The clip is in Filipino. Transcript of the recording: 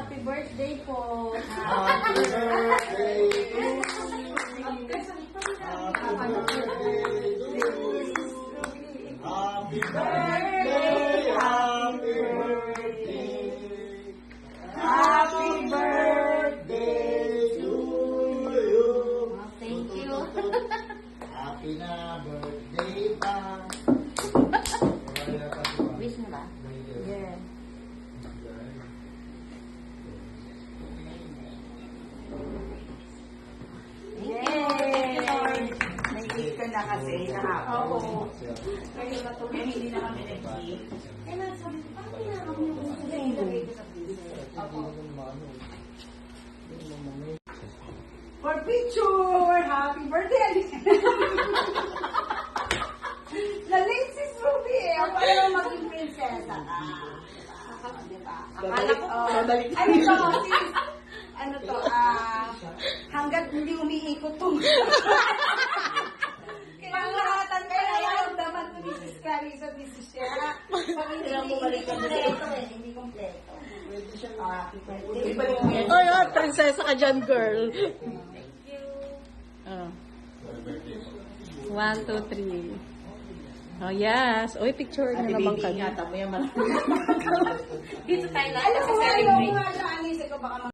happy birthday po. Happy birthday to you. Happy birthday, happy birthday. Happy birthday to you. Thank you. Happy na birthday pa. Wish mo ba? Yeah. Yay! May gift ka na kasi kahapon. Oo. Kaya hindi na kami nag-gift. Eh, sabi ko, parang hindi na kami yung gusto na ilagay ko sa freezer. For picture! Happy birthday! Lalit si Ruby eh. Ako ayaw maging prinsesa ka. Diba? Akala ko, ano to, sis? Ano to, hanggat hindi umiikot tong panglahatan ka na yan, daman to ni Sis Carissa, ni Sis Shera. Pag hindi kompleto eh, hindi kompleto. Pwede siya happy birthday. Ay, prinsesa ka dyan, girl. Thank you. Oh. 1, 2, 3. Oh, yes. Uy, picture na naman kami. Ingatan mo yan, marami. Dito tayo na. Alam mo, Kasi ayaw celebrate. mo nga siya, anisip ko baka